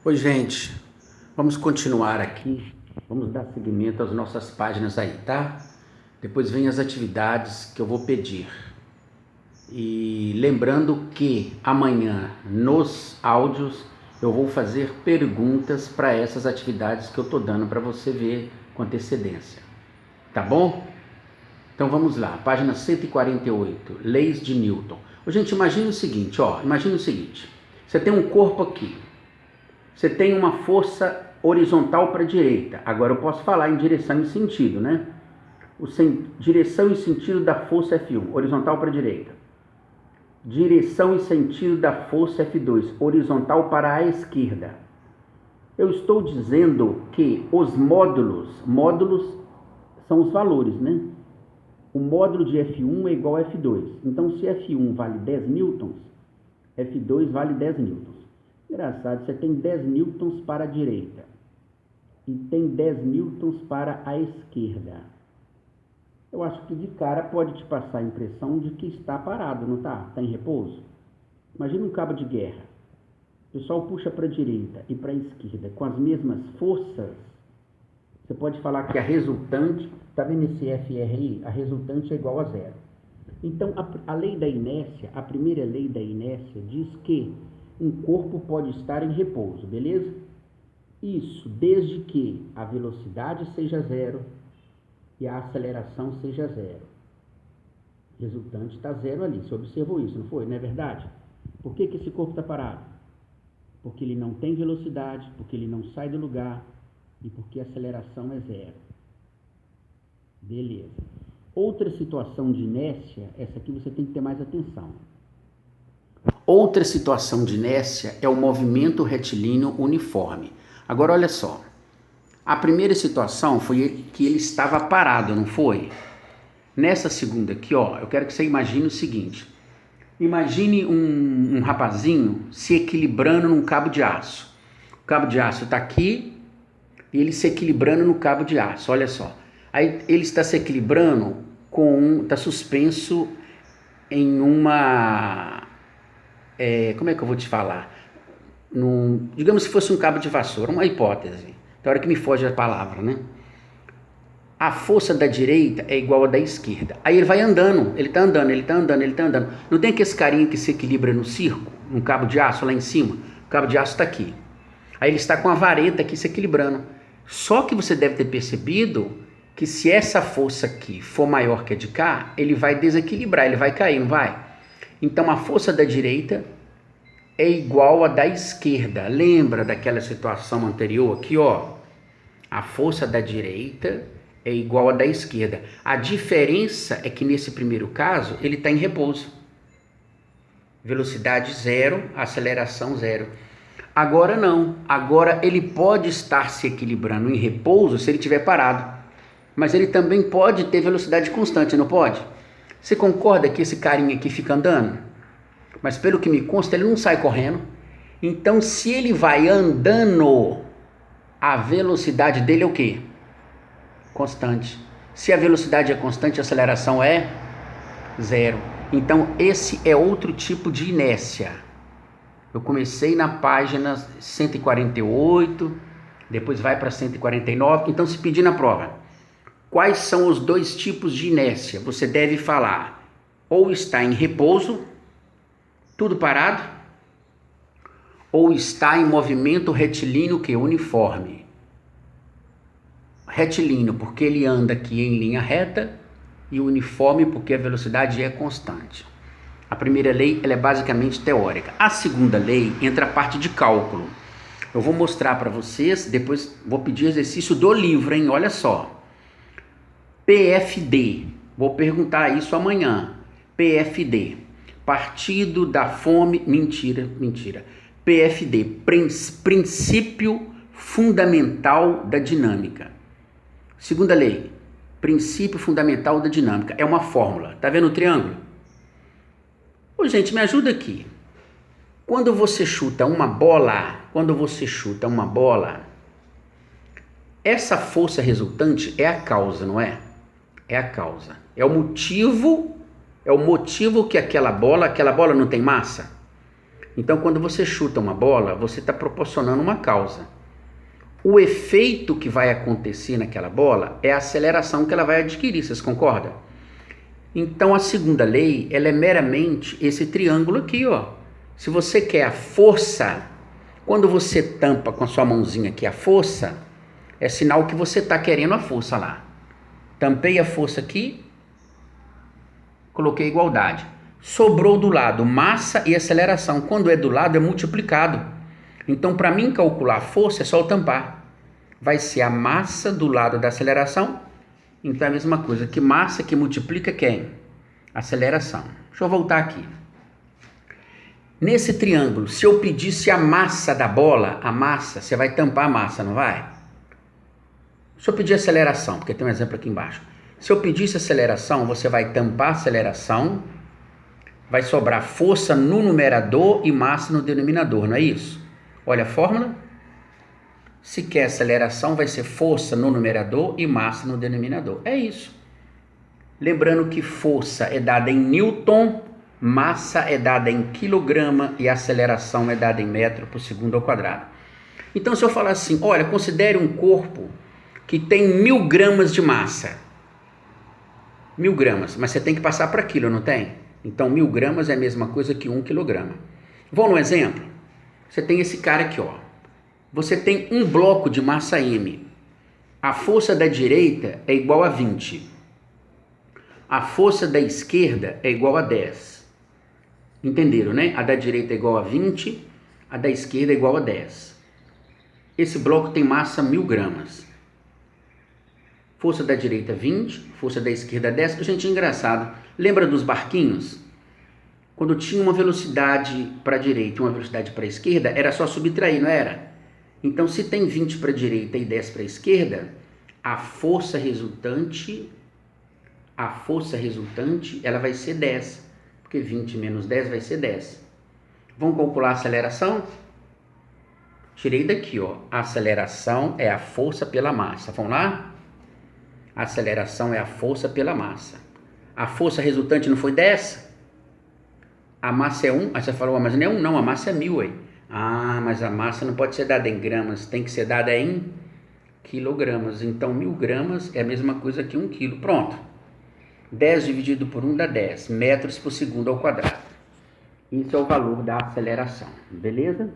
Oi, gente, vamos continuar aqui, vamos dar seguimento às nossas páginas aí, tá? Depois vem as atividades que eu vou pedir. E lembrando que amanhã nos áudios eu vou fazer perguntas para essas atividades que eu tô dando para você ver com antecedência, tá bom? Então vamos lá, página 148, Leis de Newton. Gente, imagine o seguinte, você tem um corpo aqui. Você tem uma força horizontal para a direita. Agora eu posso falar em direção e sentido, né? Direção e sentido da força F1, horizontal para a direita. Direção e sentido da força F2, horizontal para a esquerda. Eu estou dizendo que os módulos são os valores, né? O módulo de F1 é igual a F2. Então, se F1 vale 10 newtons, F2 vale 10 newtons. Engraçado, você tem 10 newtons para a direita e tem 10 newtons para a esquerda. Eu acho que de cara pode te passar a impressão de que está parado, não está? Está em repouso. Imagina um cabo de guerra. O pessoal puxa para a direita e para a esquerda com as mesmas forças. Você pode falar que a resultante, está vendo esse FR aí? A resultante é igual a zero. Então, a lei da inércia, a primeira lei da inércia diz que um corpo pode estar em repouso, beleza? Isso desde que a velocidade seja zero e a aceleração seja zero. O resultante está zero ali, você observou isso, não foi? Não é verdade? Por que esse corpo está parado? Porque ele não tem velocidade, porque ele não sai do lugar e porque a aceleração é zero. Beleza. Outra situação de inércia, essa aqui você tem que ter mais atenção. Outra situação de inércia é o movimento retilíneo uniforme. Agora olha só, a primeira situação foi que ele estava parado, não foi? Nessa segunda aqui, ó, eu quero que você imagine o seguinte. Imagine um rapazinho se equilibrando num cabo de aço. O cabo de aço está aqui e ele se equilibrando no cabo de aço, olha só. Aí ele está se equilibrando está suspenso em uma... como é que eu vou te falar? Digamos que fosse um cabo de vassoura, uma hipótese. Tem hora que me foge a palavra, né? A força da direita é igual a da esquerda. Aí ele vai andando, ele tá andando. Não tem aquele carinha que se equilibra no circo, um cabo de aço lá em cima? O cabo de aço está aqui. Aí ele está com a vareta aqui se equilibrando. Só que você deve ter percebido que se essa força aqui for maior que a de cá, ele vai desequilibrar, ele vai cair, não vai? Então a força da direita é igual a da esquerda. Lembra daquela situação anterior aqui, ó? A força da direita é igual a da esquerda. A diferença é que nesse primeiro caso ele está em repouso. Velocidade zero, aceleração zero. Agora não. Agora ele pode estar se equilibrando em repouso se ele estiver parado. Mas ele também pode ter velocidade constante, não pode? Você concorda que esse carinha aqui fica andando? Mas pelo que me consta, ele não sai correndo. Então, se ele vai andando, a velocidade dele é o quê? Constante. Se a velocidade é constante, a aceleração é zero. Então, esse é outro tipo de inércia. Eu comecei na página 148, depois vai para 149. Então, se pedir na prova, quais são os dois tipos de inércia? Você deve falar ou está em repouso, tudo parado, ou está em movimento retilíneo que é uniforme. Retilíneo porque ele anda aqui em linha reta e uniforme porque a velocidade é constante. A primeira lei ela é basicamente teórica. A segunda lei entra a parte de cálculo. Eu vou mostrar para vocês, depois vou pedir exercício do livro, hein? Olha só. PFD, vou perguntar isso amanhã. PFD, Partido da Fome, mentira. PFD, Princípio Fundamental da Dinâmica. Segunda lei, Princípio Fundamental da Dinâmica, é uma fórmula, tá vendo o triângulo? Ô, gente, me ajuda aqui. Quando você chuta uma bola, essa força resultante é a causa, não é? É a causa. É o motivo que aquela bola não tem massa. Então, quando você chuta uma bola, você está proporcionando uma causa. O efeito que vai acontecer naquela bola é a aceleração que ela vai adquirir, vocês concordam? Então, a segunda lei, ela é meramente esse triângulo aqui, ó. Se você quer a força, quando você tampa com a sua mãozinha aqui a força, é sinal que você está querendo a força lá. Tampei a força aqui, coloquei igualdade. Sobrou do lado massa e aceleração. Quando é do lado, é multiplicado. Então, para mim calcular a força, é só eu tampar. Vai ser a massa do lado da aceleração. Então, é a mesma coisa. Que massa que multiplica quem? Aceleração. Deixa eu voltar aqui. Nesse triângulo, se eu pedisse a massa da bola, a massa, você vai tampar a massa, não vai? Se eu pedir aceleração, porque tem um exemplo aqui embaixo. Se eu pedisse aceleração, você vai tampar a aceleração, vai sobrar força no numerador e massa no denominador, não é isso? Olha a fórmula. Se quer aceleração, vai ser força no numerador e massa no denominador. É isso. Lembrando que força é dada em Newton, massa é dada em quilograma e aceleração é dada em metro por segundo ao quadrado. Então, se eu falar assim, olha, considere um corpo que tem 1000 gramas de massa. 1000 gramas, mas você tem que passar para quilo, não tem? Então, 1000 gramas é a mesma coisa que 1 quilograma. Vamos no exemplo? Você tem esse cara aqui, ó. Você tem um bloco de massa M. A força da direita é igual a 20. A força da esquerda é igual a 10. Entenderam, né? A da direita é igual a 20, a da esquerda é igual a 10. Esse bloco tem massa 1000 gramas. Força da direita 20, força da esquerda 10. Gente, engraçado. Lembra dos barquinhos? Quando tinha uma velocidade para a direita e uma velocidade para a esquerda, era só subtrair, não era? Então, se tem 20 para a direita e 10 para a esquerda, a força resultante, ela vai ser 10. Porque 20 menos 10 vai ser 10. Vamos calcular a aceleração? Tirei daqui, ó. A aceleração é a força pela massa. Vamos lá? A aceleração é a força pela massa. A força resultante não foi 10? A massa é 1? Aí você falou, mas não é 1 não, a massa é 1000 aí. Ah, mas a massa não pode ser dada em gramas, tem que ser dada em quilogramas. Então 1000 gramas é a mesma coisa que 1 quilo. Pronto. 10 dividido por 1 dá 10 metros por segundo ao quadrado. Isso é o valor da aceleração, beleza?